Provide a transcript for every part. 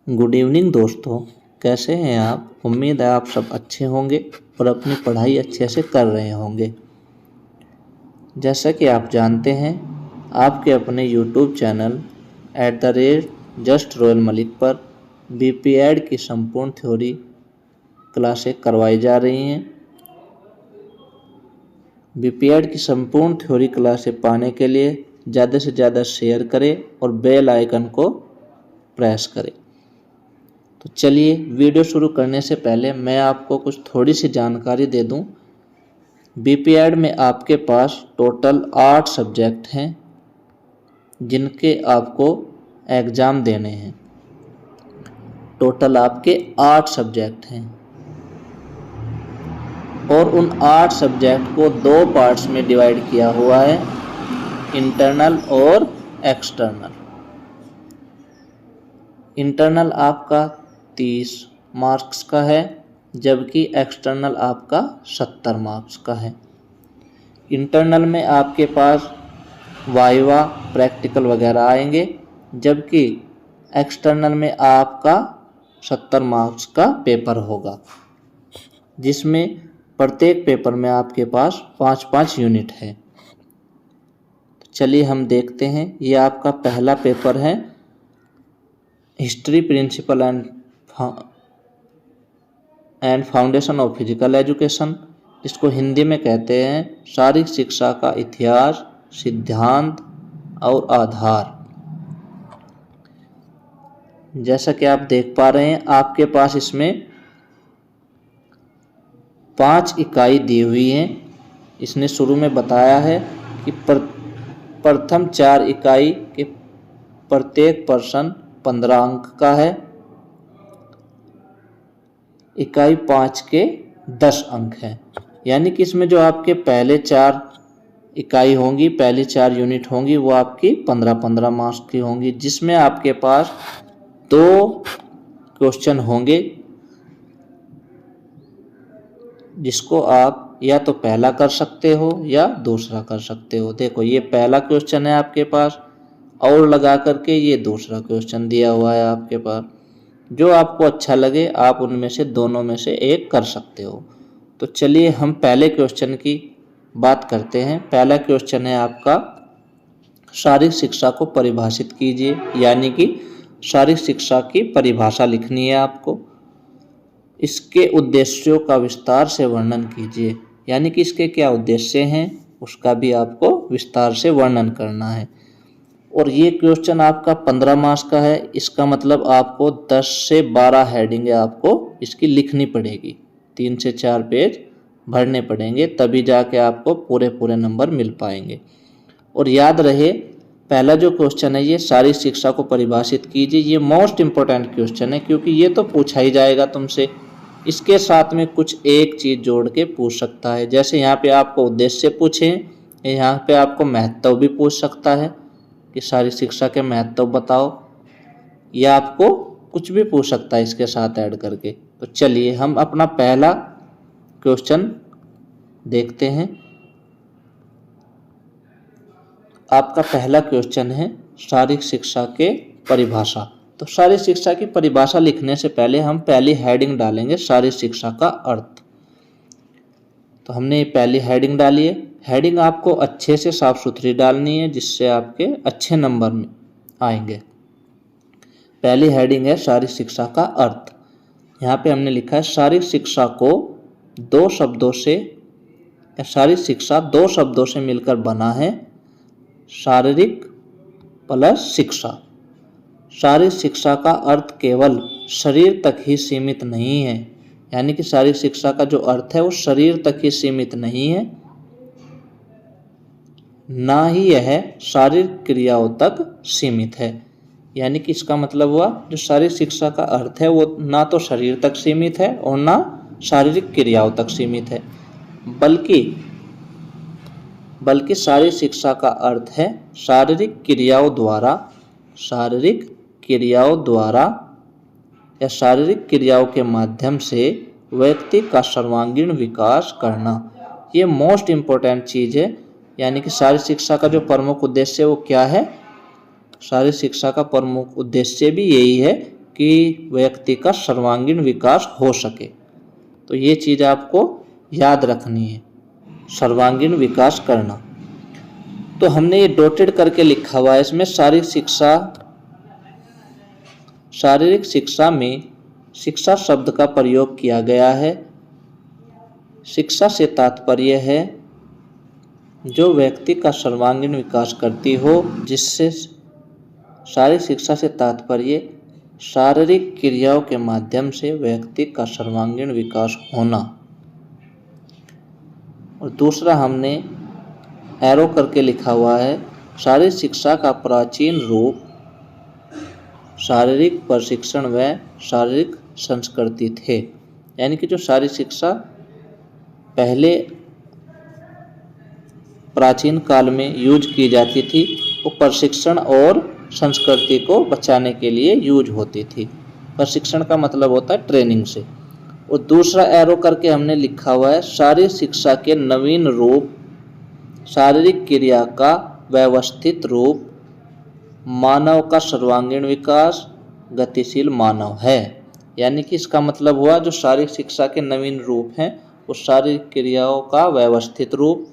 Good evening दोस्तों, कैसे हैं आप। उम्मीद है आप सब अच्छे होंगे और अपनी पढ़ाई अच्छे से कर रहे होंगे। जैसा कि आप जानते हैं, आपके अपने यूट्यूब चैनल @JustRoyalMalik पर बीपीएड की संपूर्ण थ्योरी क्लासें करवाई जा रही हैं। बीपीएड की संपूर्ण थ्योरी क्लासें पाने के लिए ज़्यादा से ज़्यादा शेयर करें और बेल आइकन को प्रेस करें। तो चलिए, वीडियो शुरू करने से पहले मैं आपको कुछ थोड़ी सी जानकारी दे दूं। बीपीएड में आपके पास टोटल 8 सब्जेक्ट हैं जिनके आपको एग्ज़ाम देने हैं। टोटल आपके 8 सब्जेक्ट हैं और उन 8 सब्जेक्ट को 2 पार्ट्स में डिवाइड किया हुआ है, इंटरनल और एक्सटर्नल। इंटरनल आपका 30 मार्क्स का है, जबकि एक्सटर्नल आपका 70 मार्क्स का है। इंटरनल में आपके पास वाइवा, प्रैक्टिकल वगैरह आएंगे, जबकि एक्सटर्नल में आपका 70 मार्क्स का पेपर होगा, जिसमें प्रत्येक पेपर में आपके पास 5-5 यूनिट है। तो चलिए हम देखते हैं। ये आपका पहला पेपर है, history principle and foundation of physical education. इसको हिंदी में कहते हैं शारीरिक शिक्षा का इतिहास, सिद्धांत और आधार। जैसा कि आप देख पा रहे हैं, आपके पास इसमें 5 इकाई दी हुई हैं। इसने शुरू में बताया है कि प्रथम 4 इकाई के प्रत्येक प्रश्न 15 अंक का है। इकाई 5 के 10 अंक हैं। यानी कि इसमें जो आपके पहले 4 इकाई होंगी, पहली 4 यूनिट होंगी, वो आपकी 15-15 मार्क्स की होंगी, जिसमें आपके पास 2 क्वेश्चन होंगे, जिसको आप या तो पहला कर सकते हो या दूसरा कर सकते हो। देखो, ये पहला क्वेश्चन है आपके पास, और लगा करके ये दूसरा क्वेश्चन दिया हुआ है आपके पास। जो आपको अच्छा लगे आप उनमें से दोनों में से एक कर सकते हो। तो चलिए हम पहले क्वेश्चन की बात करते हैं। पहला क्वेश्चन है आपका, शारीरिक शिक्षा को परिभाषित कीजिए। यानी कि शारीरिक शिक्षा की परिभाषा लिखनी है आपको। इसके उद्देश्यों का विस्तार से वर्णन कीजिए। यानी कि इसके क्या उद्देश्य हैं उसका भी आपको विस्तार से वर्णन करना है। और ये क्वेश्चन आपका 15 मार्क्स का है। इसका मतलब आपको 10 से 12 हेडिंगें आपको इसकी लिखनी पड़ेगी। 3 से 4 पेज भरने पड़ेंगे, तभी जाके आपको पूरे नंबर मिल पाएंगे। और याद रहे, पहला जो क्वेश्चन है ये शारीरिक शिक्षा को परिभाषित कीजिए। ये मोस्ट इम्पोर्टेंट क्वेश्चन है, क्योंकि ये तो पूछा ही जाएगा तुमसे। इसके साथ में कुछ एक चीज़ जोड़ के पूछ सकता है। जैसे यहाँ पे आपको उद्देश्य पूछे, यहाँ पे आपको महत्व भी पूछ सकता है कि शारीरिक शिक्षा के महत्व बताओ, या आपको कुछ भी पूछ सकता है इसके साथ ऐड करके। तो चलिए हम अपना पहला क्वेश्चन देखते हैं। आपका पहला क्वेश्चन है शारीरिक शिक्षा के परिभाषा। तो शारीरिक शिक्षा की परिभाषा लिखने से पहले हम पहली हेडिंग डालेंगे, शारीरिक शिक्षा का अर्थ। तो हमने पहली हेडिंग डाली है। हेडिंग आपको अच्छे से साफ सुथरी डालनी है, जिससे आपके अच्छे नंबर में आएंगे। पहली हेडिंग है शारीरिक शिक्षा का अर्थ। यहाँ पे हमने लिखा है शारीरिक शिक्षा को 2 शब्दों से, या शारीरिक शिक्षा 2 शब्दों से मिलकर बना है, शारीरिक प्लस शिक्षा। शारीरिक शिक्षा का अर्थ केवल शरीर तक ही सीमित नहीं है। यानी कि शारीरिक शिक्षा का जो अर्थ है वो शरीर तक ही सीमित नहीं है, ना ही यह शारीरिक क्रियाओं तक सीमित है। यानी कि इसका मतलब हुआ, जो शारीरिक शिक्षा का अर्थ है वो ना तो शरीर तक सीमित है और ना शारीरिक क्रियाओं तक सीमित है, बल्कि शारीरिक शिक्षा का अर्थ है शारीरिक क्रियाओं द्वारा या शारीरिक क्रियाओं के माध्यम से व्यक्ति का सर्वांगीण विकास करना। ये मोस्ट इम्पोर्टेंट चीज़ है। यानी कि शारीरिक शिक्षा का जो प्रमुख उद्देश्य है वो क्या है? शारीरिक शिक्षा का प्रमुख उद्देश्य भी यही है कि व्यक्ति का सर्वांगीण विकास हो सके। तो ये चीज़ आपको याद रखनी है, सर्वांगीण विकास करना। तो हमने ये डॉटेड करके लिखा हुआ है, इसमें शारीरिक शिक्षा में शिक्षा शब्द का प्रयोग किया गया है। शिक्षा से तात्पर्य है जो व्यक्ति का सर्वांगीण विकास करती हो, जिससे शारीरिक शिक्षा से तात्पर्य शारीरिक क्रियाओं के माध्यम से व्यक्ति का सर्वांगीण विकास होना। और दूसरा हमने एरो करके लिखा हुआ है, शारीरिक शिक्षा का प्राचीन रूप शारीरिक प्रशिक्षण व शारीरिक संस्कृति थे। यानी कि जो शारीरिक शिक्षा पहले प्राचीन काल में यूज की जाती थी, वो प्रशिक्षण और संस्कृति को बचाने के लिए यूज होती थी। प्रशिक्षण का मतलब होता है ट्रेनिंग से। और दूसरा एरो करके हमने लिखा हुआ है, शारीरिक शिक्षा के नवीन रूप शारीरिक क्रिया का व्यवस्थित रूप मानव का सर्वांगीण विकास गतिशील मानव है। यानी कि इसका मतलब हुआ जो शारीरिक शिक्षा के नवीन रूप हैं वो शारीरिक क्रियाओं का व्यवस्थित रूप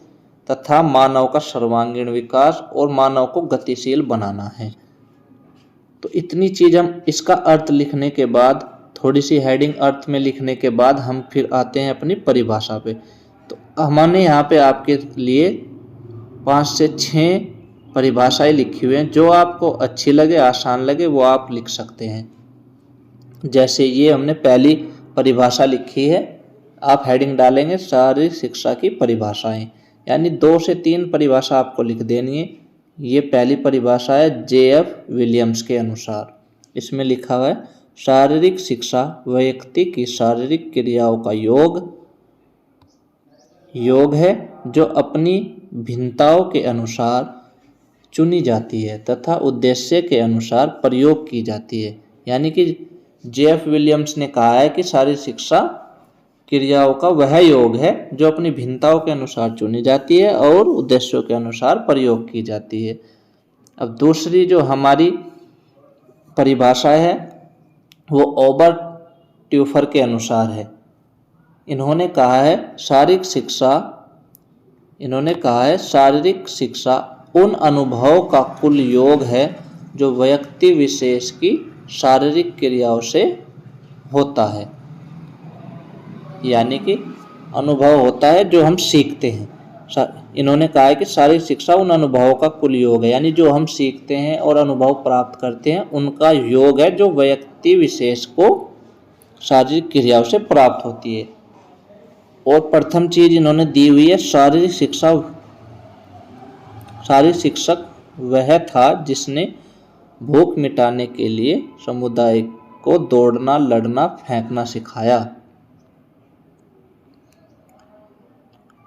तथा मानव का सर्वांगीण विकास और मानव को गतिशील बनाना है। तो इतनी चीज़ हम इसका अर्थ लिखने के बाद, थोड़ी सी हेडिंग अर्थ में लिखने के बाद हम फिर आते हैं अपनी परिभाषा पे। तो हमने यहाँ पे आपके लिए 5 से 6 परिभाषाएं लिखी हुई हैं, जो आपको अच्छी लगे, आसान लगे, वो आप लिख सकते हैं। जैसे ये हमने पहली परिभाषा लिखी है, आप हेडिंग डालेंगे शारीरिक शिक्षा की परिभाषाएं, यानी 2 से 3 परिभाषा आपको लिख देनी है। ये पहली परिभाषा है JF विलियम्स के अनुसार। इसमें लिखा हुआ है, शारीरिक शिक्षा व्यक्ति की शारीरिक क्रियाओं का योग है जो अपनी भिन्नताओं के अनुसार चुनी जाती है तथा उद्देश्य के अनुसार प्रयोग की जाती है। यानी कि JF विलियम्स ने कहा है कि शारीरिक शिक्षा क्रियाओं का वह योग है जो अपनी भिन्नताओं के अनुसार चुनी जाती है और उद्देश्यों के अनुसार प्रयोग की जाती है। अब दूसरी जो हमारी परिभाषा है वो ओबर्ट ट्यूफर के अनुसार है। इन्होंने कहा है शारीरिक शिक्षा उन अनुभवों का कुल योग है जो व्यक्ति विशेष की शारीरिक क्रियाओं से होता है। यानी कि अनुभव होता है जो हम सीखते हैं। इन्होंने कहा है कि शारीरिक शिक्षा उन अनुभवों का कुल योग है, यानी जो हम सीखते हैं और अनुभव प्राप्त करते हैं उनका योग है जो व्यक्ति विशेष को शारीरिक क्रियाओं से प्राप्त होती है। और प्रथम चीज इन्होंने दी हुई है, शारीरिक शिक्षक वह था जिसने भूख मिटाने के लिए समुदाय को दौड़ना, लड़ना, फेंकना सिखाया।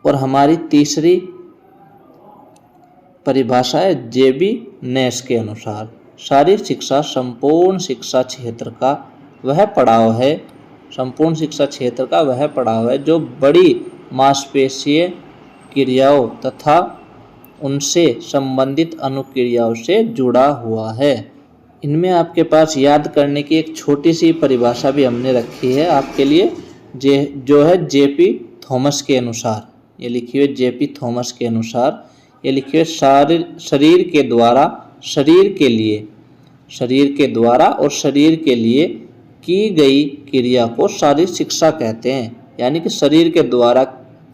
और हमारी तीसरी परिभाषा है JB नेस के अनुसार, शारीरिक शिक्षा संपूर्ण शिक्षा क्षेत्र का वह पड़ाव है जो बड़ी मांसपेशीय क्रियाओं तथा उनसे संबंधित अनुक्रियाओं से जुड़ा हुआ है। इनमें आपके पास याद करने की एक छोटी सी परिभाषा भी हमने रखी है आपके लिए, जो है JP थॉमस के अनुसार। ये लिखी हुई JP थॉमस के अनुसार, ये लिखी हुई शरीर के द्वारा और शरीर के लिए की गई क्रिया को शारीरिक शिक्षा कहते हैं। यानी कि शरीर के द्वारा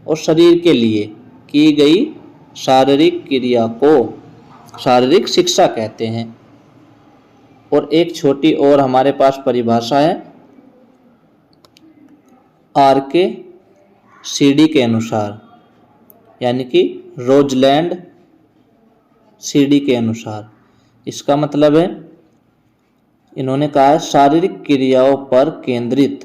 और शरीर के लिए की गई शारीरिक क्रिया को शारीरिक शिक्षा कहते हैं। और एक छोटी और हमारे पास परिभाषा है RK CD के अनुसार, यानी कि रोजलैंड CD के अनुसार। इसका मतलब है, इन्होंने कहा है शारीरिक क्रियाओं पर केंद्रित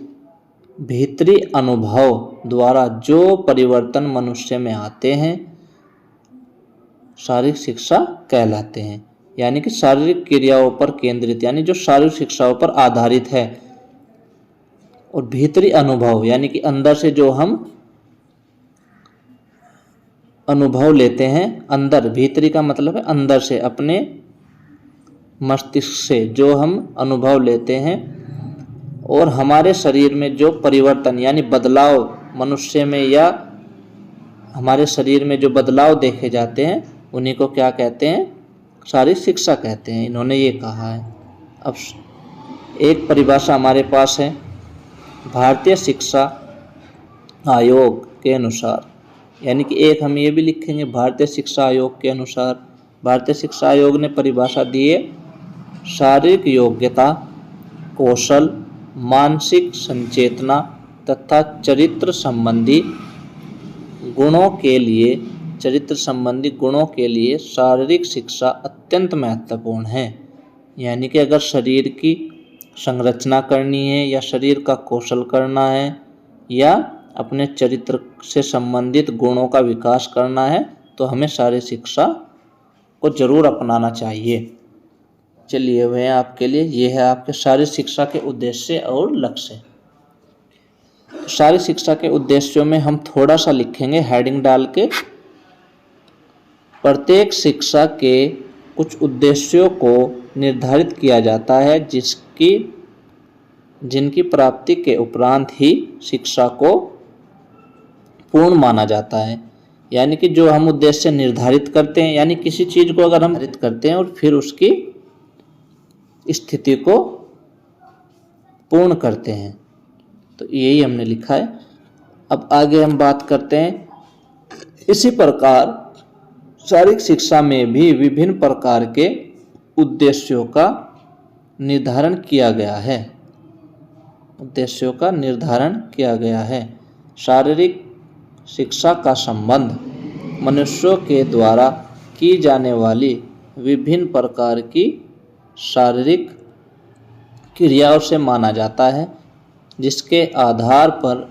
भीतरी अनुभव द्वारा जो परिवर्तन मनुष्य में आते हैं शारीरिक शिक्षा कहलाते हैं। यानी कि शारीरिक क्रियाओं पर केंद्रित, यानी जो शारीरिक शिक्षाओं पर आधारित है, और भीतरी अनुभव यानी कि अंदर से जो हम अनुभव लेते हैं, अंदर, भीतरी का मतलब है अंदर से, अपने मस्तिष्क से जो हम अनुभव लेते हैं और हमारे शरीर में जो परिवर्तन यानी बदलाव मनुष्य में या हमारे शरीर में जो बदलाव देखे जाते हैं उन्हीं को क्या कहते हैं, शारीरिक शिक्षा कहते हैं। इन्होंने ये कहा है। अब एक परिभाषा हमारे पास है भारतीय शिक्षा आयोग के अनुसार, यानी कि एक हम ये भी लिखेंगे भारतीय शिक्षा आयोग के अनुसार। भारतीय शिक्षा आयोग ने परिभाषा दी है शारीरिक योग्यता, कौशल, मानसिक संचेतना तथा चरित्र संबंधी गुणों के लिए शारीरिक शिक्षा अत्यंत महत्वपूर्ण है। यानी कि अगर शरीर की संरचना करनी है या शरीर का कौशल करना है या अपने चरित्र से संबंधित गुणों का विकास करना है तो हमें शारीरिक शिक्षा को जरूर अपनाना चाहिए। चलिए वह आपके लिए ये है आपके शारीरिक शिक्षा के उद्देश्य और लक्ष्य। शारीरिक शिक्षा के उद्देश्यों में हम थोड़ा सा लिखेंगे हेडिंग डाल के। प्रत्येक शिक्षा के कुछ उद्देश्यों को निर्धारित किया जाता है जिनकी प्राप्ति के उपरांत ही शिक्षा को पूर्ण माना जाता है। यानी कि जो हम उद्देश्य निर्धारित करते हैं, यानी किसी चीज को अगर हम निर्धारित करते हैं और फिर उसकी स्थिति को पूर्ण करते हैं, तो यही हमने लिखा है। अब आगे हम बात करते हैं। इसी प्रकार शारीरिक शिक्षा में भी विभिन्न प्रकार के उद्देश्यों का निर्धारण किया गया है। शारीरिक शिक्षा का संबंध मनुष्यों के द्वारा की जाने वाली विभिन्न प्रकार की शारीरिक क्रियाओं से माना जाता है, जिसके आधार पर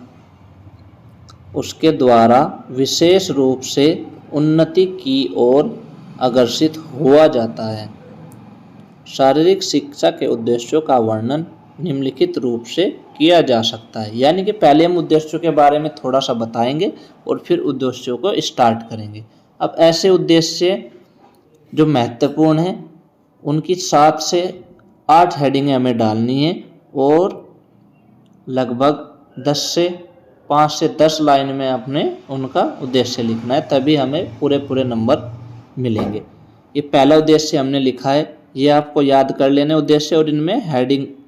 उसके द्वारा विशेष रूप से उन्नति की ओर अग्रसित हुआ जाता है। शारीरिक शिक्षा के उद्देश्यों का वर्णन निम्नलिखित रूप से किया जा सकता है। यानी कि पहले हम उद्देश्यों के बारे में थोड़ा सा बताएंगे और फिर उद्देश्यों को स्टार्ट करेंगे। अब ऐसे उद्देश्य जो महत्वपूर्ण हैं उनकी 7 से 8 हेडिंगें हमें डालनी है और लगभग 5 से 10 लाइन में अपने उनका उद्देश्य लिखना है, तभी हमें पूरे नंबर मिलेंगे। ये पहला उद्देश्य हमने लिखा है, ये आपको याद कर लेने उद्देश्य, और इनमें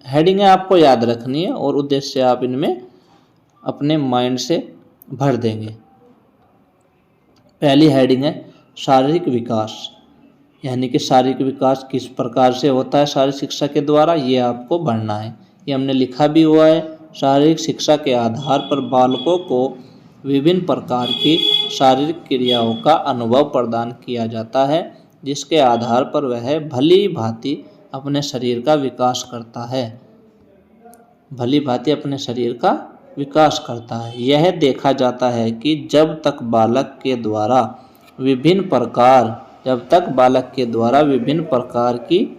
हेडिंगें आपको याद रखनी है और उद्देश्य आप इनमें अपने माइंड से भर देंगे। पहली हेडिंग है शारीरिक विकास, यानी कि शारीरिक विकास किस प्रकार से होता है शारीरिक शिक्षा के द्वारा, ये आपको भरना है। ये हमने लिखा भी हुआ है। शारीरिक शिक्षा के आधार पर बालकों को विभिन्न प्रकार की शारीरिक क्रियाओं का अनुभव प्रदान किया जाता है, जिसके आधार पर वह भली भांति अपने शरीर का विकास करता है। यह देखा जाता है कि जब तक बालक के द्वारा विभिन्न प्रकार की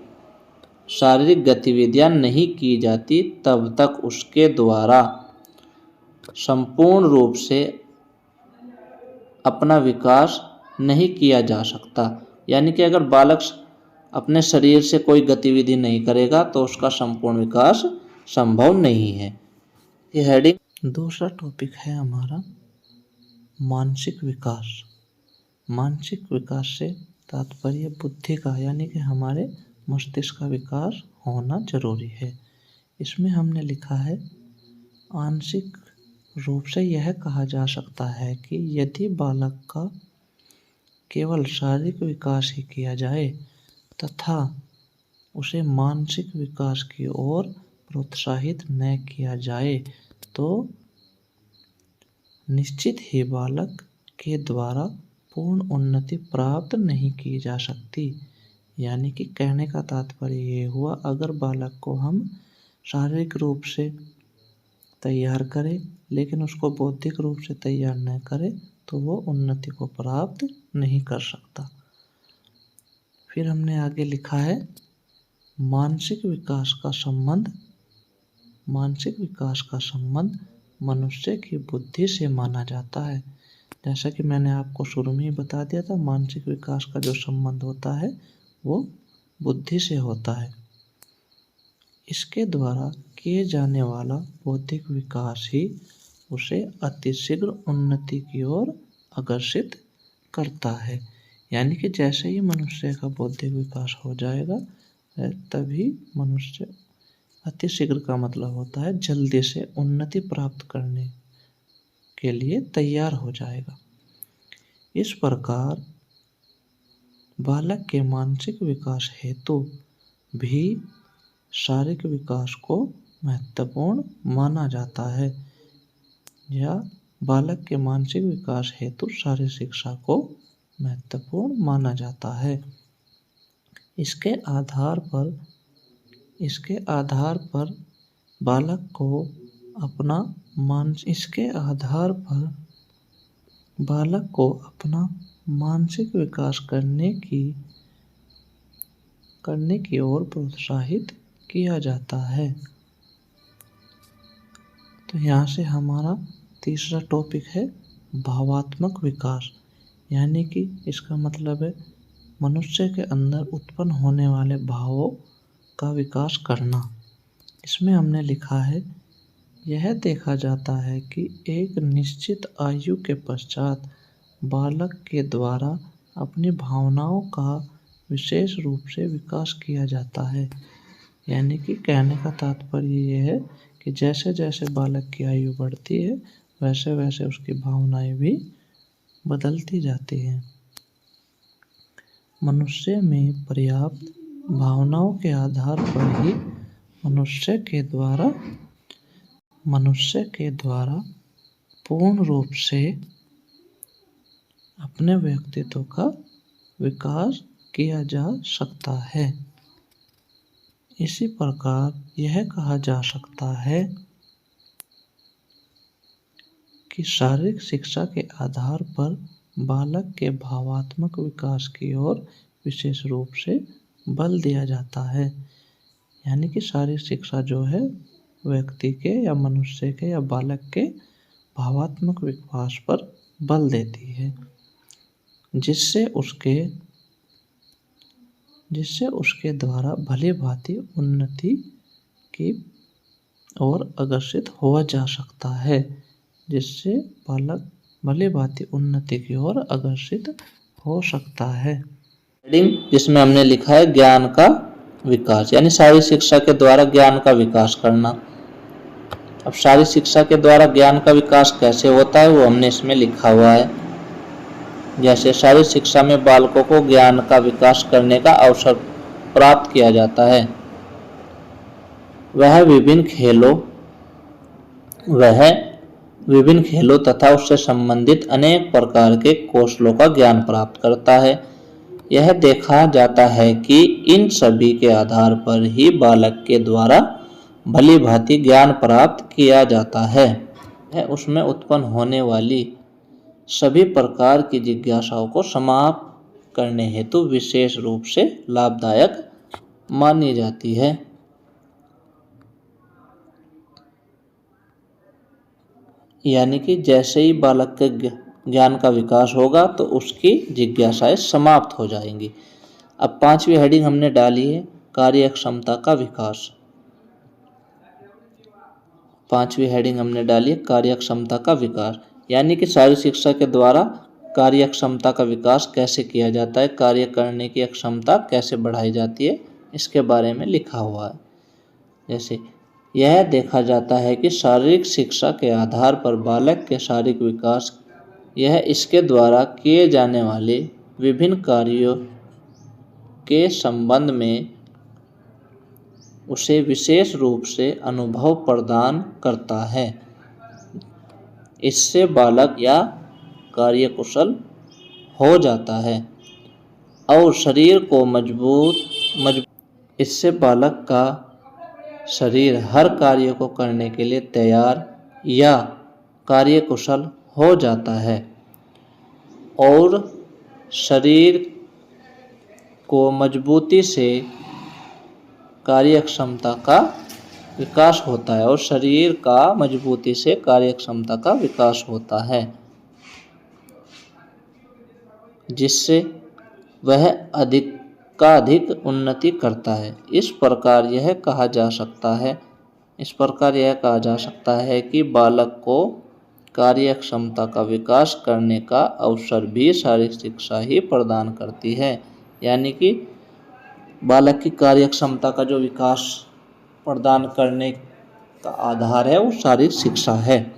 शारीरिक गतिविधियां नहीं की जाती, तब तक उसके द्वारा संपूर्ण रूप से अपना विकास नहीं किया जा सकता। यानी कि अगर बालक अपने शरीर से कोई गतिविधि नहीं करेगा तो उसका संपूर्ण विकास संभव नहीं है। ये हेडिंग। दूसरा टॉपिक है हमारा मानसिक विकास। मानसिक विकास से तात्पर्य बुद्धि का, यानी कि हमारे मस्तिष्क का विकास होना जरूरी है। इसमें हमने लिखा है आंशिक रूप से यह कहा जा सकता है कि यदि बालक का केवल शारीरिक विकास ही किया जाए तथा उसे मानसिक विकास की ओर प्रोत्साहित न किया जाए तो निश्चित ही बालक के द्वारा पूर्ण उन्नति प्राप्त नहीं की जा सकती। यानी कि कहने का तात्पर्य ये हुआ, अगर बालक को हम शारीरिक रूप से तैयार करें लेकिन उसको बौद्धिक रूप से तैयार न करें तो वो उन्नति को प्राप्त नहीं कर सकता। फिर हमने आगे लिखा है मानसिक विकास का संबंध मनुष्य की बुद्धि से माना जाता है। जैसा कि मैंने आपको शुरू में ही बता दिया था, मानसिक विकास का जो संबंध होता है वो बुद्धि से होता है। इसके द्वारा किए जाने वाला बौद्धिक विकास ही उसे अतिशीघ्र उन्नति की ओर आकर्षित करता है। यानी कि जैसे ही मनुष्य का बौद्धिक विकास हो जाएगा तभी मनुष्य अतिशीघ्र का मतलब होता है जल्दी से उन्नति प्राप्त करने के लिए तैयार हो जाएगा। इस प्रकार बालक के मानसिक विकास हेतु भी शारीरिक विकास को महत्वपूर्ण माना जाता है, या बालक के मानसिक विकास हेतु शारीरिक शिक्षा को महत्वपूर्ण माना जाता है। इसके आधार पर बालक को अपना मानसिक विकास करने की ओर प्रोत्साहित किया जाता है। तो यहाँ से हमारा तीसरा टॉपिक है भावात्मक विकास, यानी कि इसका मतलब है मनुष्य के अंदर उत्पन्न होने वाले भावों का विकास करना। इसमें हमने लिखा है, यह देखा जाता है कि एक निश्चित आयु के पश्चात बालक के द्वारा अपनी भावनाओं का विशेष रूप से विकास किया जाता है। यानी कि कहने का तात्पर्य ये है कि जैसे जैसे बालक की आयु बढ़ती है वैसे वैसे उसकी भावनाएं भी बदलती जाती हैं। मनुष्य में पर्याप्त भावनाओं के आधार पर ही मनुष्य के द्वारा पूर्ण रूप से अपने व्यक्तित्व का विकास किया जा सकता है। इसी प्रकार यह कहा जा सकता है कि शारीरिक शिक्षा के आधार पर बालक के भावात्मक विकास की ओर विशेष रूप से बल दिया जाता है। यानी कि शारीरिक शिक्षा जो है व्यक्ति के या मनुष्य के या बालक के भावात्मक विकास पर बल देती है, जिससे उसके द्वारा भली भांति उन्नति की ओर अग्रसित हुआ जा सकता है, जिससे बालक भली भांति उन्नति की ओर अग्रसित हो सकता है। जिसमें हमने लिखा है ज्ञान का विकास, यानी शारीरिक शिक्षा के द्वारा ज्ञान का विकास करना। अब शारीरिक शिक्षा के द्वारा ज्ञान का विकास कैसे होता है वो हमने इसमें लिखा हुआ है। जैसे शारीरिक शिक्षा में बालकों को ज्ञान का विकास करने का अवसर प्राप्त किया जाता है। वह विभिन्न खेलों तथा उससे संबंधित अनेक प्रकार के कौशलों का ज्ञान प्राप्त करता है। यह देखा जाता है कि इन सभी के आधार पर ही बालक के द्वारा भली भांति ज्ञान प्राप्त किया जाता है। यह उसमें उत्पन्न होने वाली सभी प्रकार की जिज्ञासाओं को समाप्त करने हेतु विशेष रूप से लाभदायक मानी जाती है। यानी कि जैसे ही बालक के ज्ञान का विकास होगा तो उसकी जिज्ञासाएं समाप्त हो जाएंगी। अब 5वीं हेडिंग हमने डाली है कार्यक्षमता का विकास। 5वीं हेडिंग हमने डाली है कार्यक्षमता का विकास, यानी कि शारीरिक शिक्षा के द्वारा कार्यक्षमता का विकास कैसे किया जाता है, कार्य करने की क्षमता कैसे बढ़ाई जाती है, इसके बारे में लिखा हुआ है। जैसे यह देखा जाता है कि शारीरिक शिक्षा के आधार पर बालक के शारीरिक विकास यह इसके द्वारा किए जाने वाले विभिन्न कार्यों के संबंध में उसे विशेष रूप से अनुभव प्रदान करता है। इससे बालक या कार्यकुशल हो जाता है और शरीर को मजबूत इससे बालक का शरीर हर कार्य को करने के लिए तैयार या कार्यकुशल हो जाता है और शरीर को मजबूती से कार्यक्षमता का विकास होता है जिससे वह का अधिक उन्नति करता है। इस प्रकार यह कहा जा सकता है कि बालक को कार्य क्षमता का विकास करने का अवसर भी शारीरिक शिक्षा ही प्रदान करती है। यानी कि बालक की कार्य क्षमता का जो विकास प्रदान करने का आधार है वो शारीरिक शिक्षा है।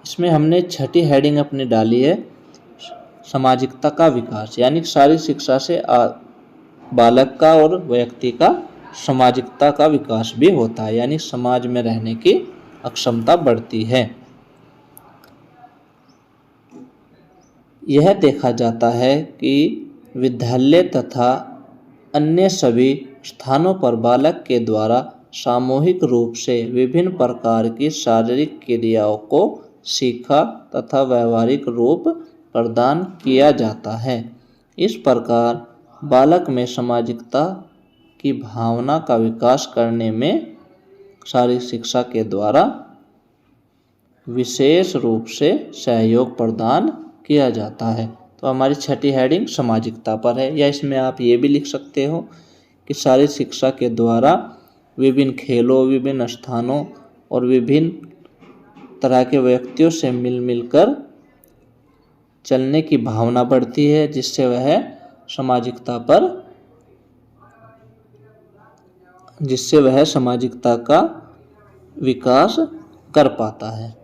इसमें हमने छठी हेडिंग अपनी डाली है सामाजिकता का विकास, यानी शारीरिक शिक्षा से बालक का और व्यक्ति का सामाजिकता का विकास भी होता है, यानी समाज में रहने की अक्षमता बढ़ती है। यह देखा जाता है कि विद्यालय तथा अन्य सभी स्थानों पर बालक के द्वारा सामूहिक रूप से विभिन्न प्रकार की शारीरिक क्रियाओं को सीखा तथा व्यावहारिक रूप प्रदान किया जाता है। इस प्रकार बालक में सामाजिकता की भावना का विकास करने में शारीरिक शिक्षा के द्वारा विशेष रूप से सहयोग प्रदान किया जाता है। तो हमारी छठी हेडिंग सामाजिकता पर है। या इसमें आप ये भी लिख सकते हो कि शारीरिक शिक्षा के द्वारा विभिन्न खेलों, विभिन्न स्थानों और विभिन्न तरह के व्यक्तियों से मिलकर चलने की भावना बढ़ती है, जिससे वह सामाजिकता का विकास कर पाता है।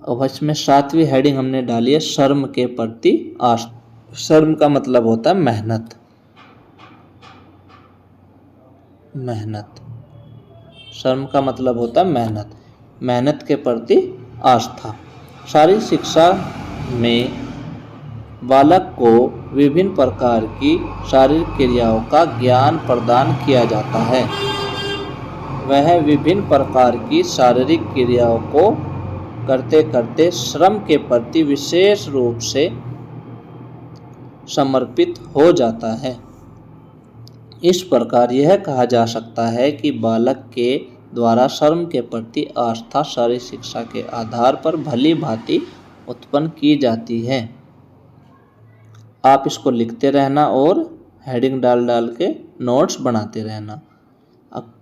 और इसमें सातवीं हेडिंग हमने डाली है श्रम के प्रति आस्था। श्रम का मतलब होता है मेहनत। श्रम का मतलब होता है मेहनत के प्रति आस्था। शारीरिक शिक्षा में बालक को विभिन्न प्रकार की शारीरिक क्रियाओं का ज्ञान प्रदान किया जाता है। वह विभिन्न प्रकार की शारीरिक क्रियाओं को करते करते श्रम के प्रति विशेष रूप से समर्पित हो जाता है। इस प्रकार यह कहा जा सकता है कि बालक के द्वारा श्रम के प्रति आस्था शारीरिक शिक्षा के आधार पर भली भांति उत्पन्न की जाती है। आप इसको लिखते रहना और हेडिंग डाल के नोट्स बनाते रहना। अब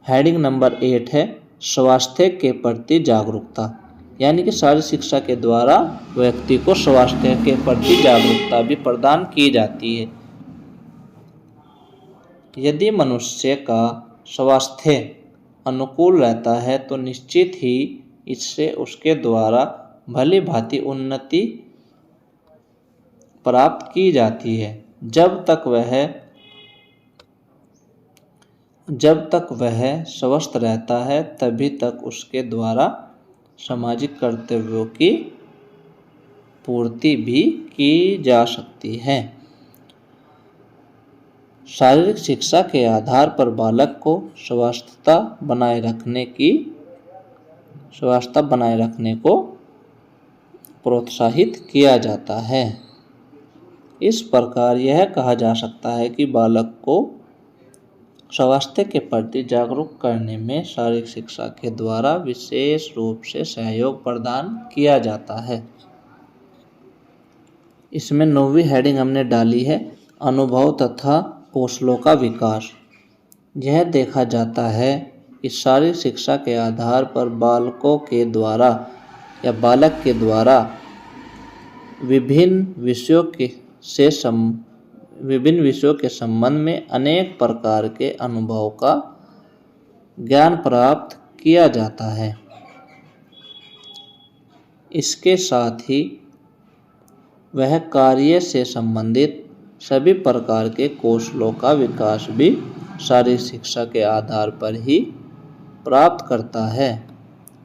हेडिंग नंबर 8 है स्वास्थ्य के प्रति जागरूकता, यानी कि शारीरिक शिक्षा के द्वारा व्यक्ति को स्वास्थ्य के प्रति जागरूकता भी प्रदान की जाती है। यदि मनुष्य का स्वास्थ्य अनुकूल रहता है तो निश्चित ही इससे उसके द्वारा भली भांति उन्नति प्राप्त की जाती है। जब तक वह स्वस्थ रहता है तभी तक उसके द्वारा सामाजिक कर्तव्यों की पूर्ति भी की जा सकती है। शारीरिक शिक्षा के आधार पर बालक को स्वास्थ्यता बनाए रखने को प्रोत्साहित किया जाता है। इस प्रकार यह कहा जा सकता है कि बालक को स्वास्थ्य के प्रति जागरूक करने में शारीरिक शिक्षा के द्वारा विशेष रूप से सहयोग प्रदान किया जाता है। इसमें 9वीं हेडिंग हमने डाली है अनुभव तथा कौशलों का विकास। यह देखा जाता है कि शारीरिक शिक्षा के आधार पर बालक के द्वारा विभिन्न विषयों के संबंध में अनेक प्रकार के अनुभव का ज्ञान प्राप्त किया जाता है। इसके साथ ही वह कार्य से संबंधित सभी प्रकार के कौशलों का विकास भी शारीरिक शिक्षा के आधार पर ही प्राप्त करता है।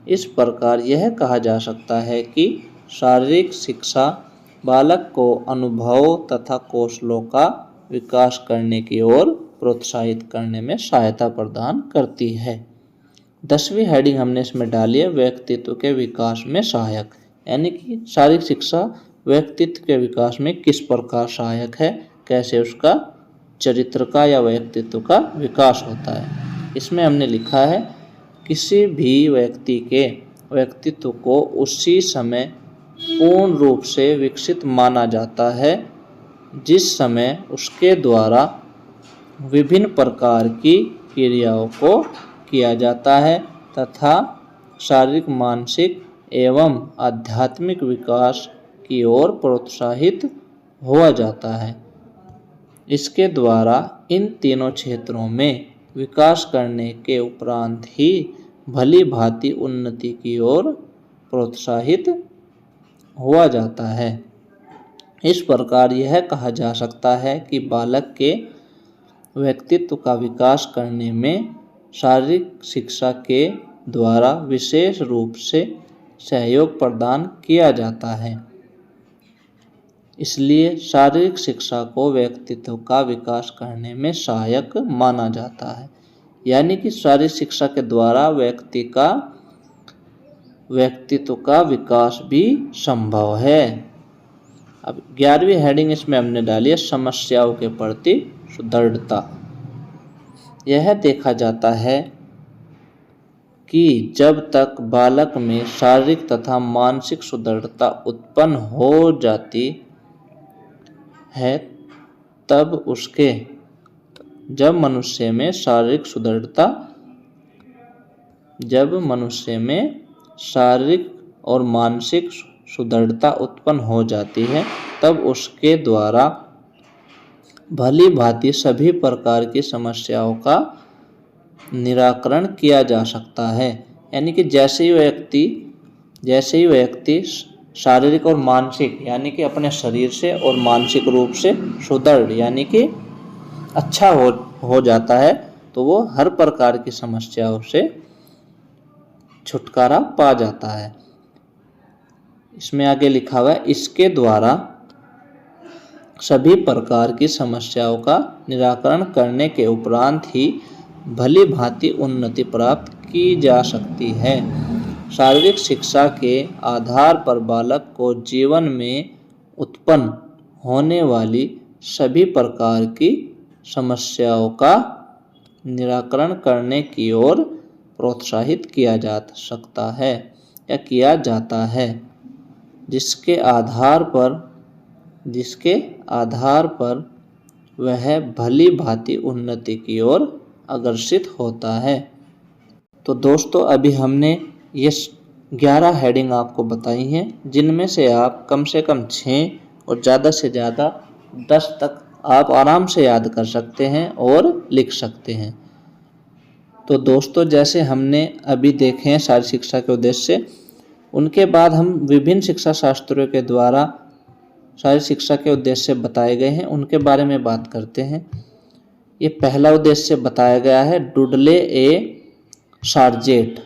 इस प्रकार यह कहा जा सकता है कि शारीरिक शिक्षा बालक को अनुभव तथा कौशलों का विकास करने की ओर प्रोत्साहित करने में सहायता प्रदान करती है। 10वीं हेडिंग हमने इसमें डाली है व्यक्तित्व के विकास में सहायक, यानी कि शारीरिक शिक्षा व्यक्तित्व के विकास में किस प्रकार सहायक है, कैसे उसका चरित्र का या व्यक्तित्व का विकास होता है। इसमें हमने लिखा है किसी भी व्यक्ति के व्यक्तित्व को उसी समय पूर्ण रूप से विकसित माना जाता है जिस समय उसके द्वारा विभिन्न प्रकार की क्रियाओं को किया जाता है तथा शारीरिक, मानसिक एवं आध्यात्मिक विकास की ओर प्रोत्साहित हुआ जाता है। इसके द्वारा इन तीनों क्षेत्रों में विकास करने के उपरांत ही भली भांति उन्नति की ओर प्रोत्साहित हुआ जाता है। इस प्रकार यह कहा जा सकता है कि बालक के व्यक्तित्व का विकास करने में शारीरिक शिक्षा के द्वारा विशेष रूप से सहयोग प्रदान किया जाता है। इसलिए शारीरिक शिक्षा को व्यक्तित्व का विकास करने में सहायक माना जाता है। यानी कि शारीरिक शिक्षा के द्वारा व्यक्तित्व का विकास भी संभव है। अब 11वीं हेडिंग इसमें हमने डाली है समस्याओं के प्रति सुदृढ़ता। यह देखा जाता है कि जब तक बालक में शारीरिक तथा मानसिक सुदृढ़ता उत्पन्न हो जाती है जब मनुष्य में शारीरिक और मानसिक सुदृढ़ता उत्पन्न हो जाती है तब उसके द्वारा भली भांति सभी प्रकार की समस्याओं का निराकरण किया जा सकता है। यानी कि जैसे ही व्यक्ति शारीरिक और मानसिक यानी कि अपने शरीर से और मानसिक रूप से सुदृढ़ यानी कि अच्छा हो जाता है तो वो हर प्रकार की समस्याओं से छुटकारा पा जाता है। इसमें आगे लिखा हुआ है इसके द्वारा सभी प्रकार की समस्याओं का निराकरण करने के उपरांत ही भली भांति उन्नति प्राप्त की जा सकती है। शारीरिक शिक्षा के आधार पर बालक को जीवन में उत्पन्न होने वाली सभी प्रकार की समस्याओं का निराकरण करने की ओर प्रोत्साहित किया जा सकता है या किया जाता है, जिसके आधार पर वह भली भांति उन्नति की ओर अग्रसित होता है। तो दोस्तों अभी हमने ये 11 हेडिंग आपको बताई हैं, जिनमें से आप कम से कम 6 और ज़्यादा से ज़्यादा 10 तक आप आराम से याद कर सकते हैं और लिख सकते हैं। तो दोस्तों जैसे हमने अभी देखे हैं शारीरिक शिक्षा के उद्देश्य, उनके बाद हम विभिन्न शिक्षा शास्त्रों के द्वारा शारीरिक शिक्षा के उद्देश्य बताए गए हैं, उनके बारे में बात करते हैं। ये पहला उद्देश्य बताया गया है डुडले ए शार्जेट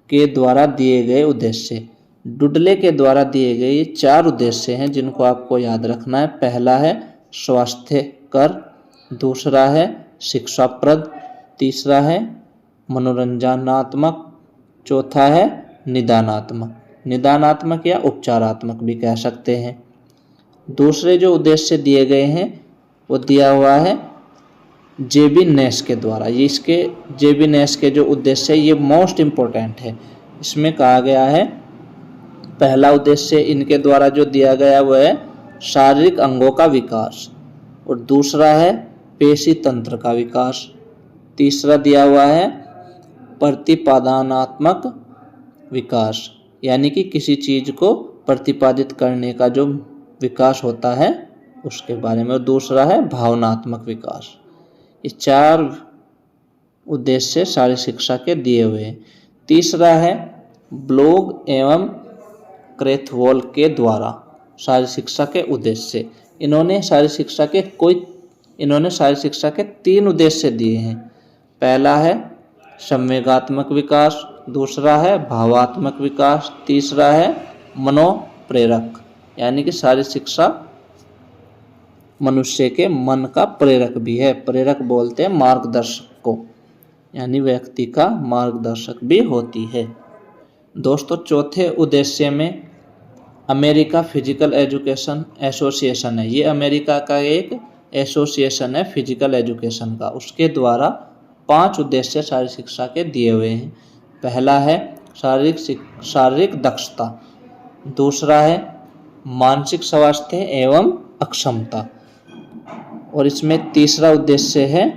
के द्वारा दिए गए उद्देश्य। डुडले के द्वारा दिए गए ये 4 उद्देश्य हैं जिनको आपको याद रखना है। पहला है स्वास्थ्यकर, दूसरा है शिक्षाप्रद, तीसरा है मनोरंजनात्मक, चौथा है निदानात्मक या उपचारात्मक भी कह सकते हैं। दूसरे जो उद्देश्य दिए गए हैं वो दिया हुआ है जेबी नेस के द्वारा। ये इसके जेबी नेस के जो उद्देश्य है ये मोस्ट इम्पोर्टेंट है। इसमें कहा गया है पहला उद्देश्य इनके द्वारा जो दिया गया वो है शारीरिक अंगों का विकास, और दूसरा है पेशी तंत्र का विकास, तीसरा दिया हुआ है प्रतिपादनात्मक विकास यानी कि किसी चीज़ को प्रतिपादित करने का जो विकास होता है उसके बारे में, और दूसरा है भावनात्मक विकास। ये 4 उद्देश्य शारीरिक शिक्षा के दिए हुए हैं। तीसरा है ब्लॉग एवं क्रेथवॉल के द्वारा शारीरिक शिक्षा के उद्देश्य। इन्होंने शारीरिक शिक्षा के 3 उद्देश्य दिए हैं। पहला है संवेगात्मक विकास, दूसरा है भावात्मक विकास, तीसरा है मनोप्रेरक यानी कि शारीरिक शिक्षा मनुष्य के मन का प्रेरक भी है। प्रेरक बोलते हैं मार्गदर्शक को, यानी व्यक्ति का मार्गदर्शक भी होती है। दोस्तों चौथे उद्देश्य में अमेरिका फिजिकल एजुकेशन एसोसिएशन है। ये अमेरिका का एक एसोसिएशन है फिजिकल एजुकेशन का, उसके द्वारा 5 उद्देश्य शारीरिक शिक्षा के दिए हुए हैं। पहला है शारीरिक दक्षता, दूसरा है मानसिक स्वास्थ्य एवं अक्षमता। और इसमें तीसरा उद्देश्य है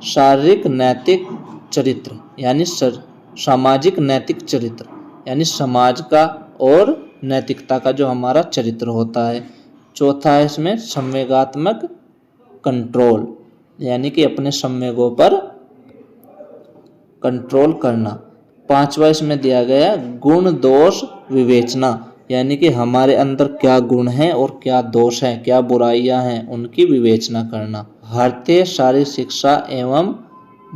शारीरिक नैतिक चरित्र यानी सामाजिक नैतिक चरित्र यानी समाज का और नैतिकता का जो हमारा चरित्र होता है। चौथा है इसमें संवेगात्मक कंट्रोल यानी कि अपने संवेगों पर कंट्रोल करना। पांचवा इसमें दिया गया गुण दोष विवेचना यानी कि हमारे अंदर क्या गुण हैं और क्या दोष हैं, क्या बुराइयां हैं, उनकी विवेचना करना। भारतीय शारीरिक शिक्षा एवं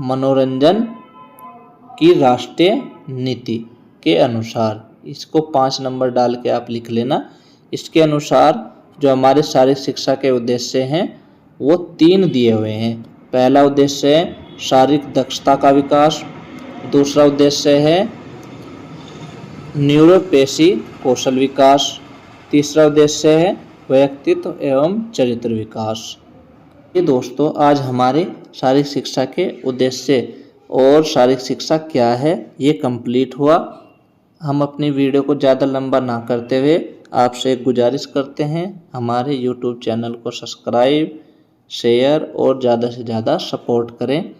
मनोरंजन की राष्ट्रीय नीति के अनुसार, इसको 5 नंबर डाल के आप लिख लेना। इसके अनुसार जो हमारे शारीरिक शिक्षा के उद्देश्य हैं वो 3 दिए हुए हैं। पहला उद्देश्य है शारीरिक दक्षता का विकास, दूसरा उद्देश्य है न्यूरोपेशी कौशल विकास, तीसरा उद्देश्य है व्यक्तित्व एवं चरित्र विकास। ये दोस्तों आज हमारे शारीरिक शिक्षा के उद्देश्य और शारीरिक शिक्षा क्या है ये कंप्लीट हुआ। हम अपनी वीडियो को ज़्यादा लंबा ना करते हुए आपसे एक गुजारिश करते हैं, हमारे YouTube चैनल को सब्सक्राइब, शेयर और ज़्यादा से ज़्यादा सपोर्ट करें,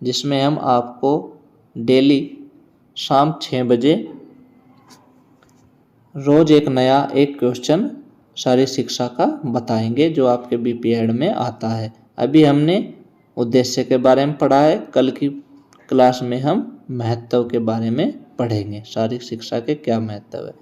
जिसमें हम आपको डेली शाम 6 बजे रोज़ एक क्वेश्चन शारीरिक शिक्षा का बताएंगे जो आपके बीपीएड में आता है। अभी हमने उद्देश्य के बारे में पढ़ा है, कल की क्लास में हम महत्व के बारे में पढ़ेंगे, शारीरिक शिक्षा के क्या महत्व है।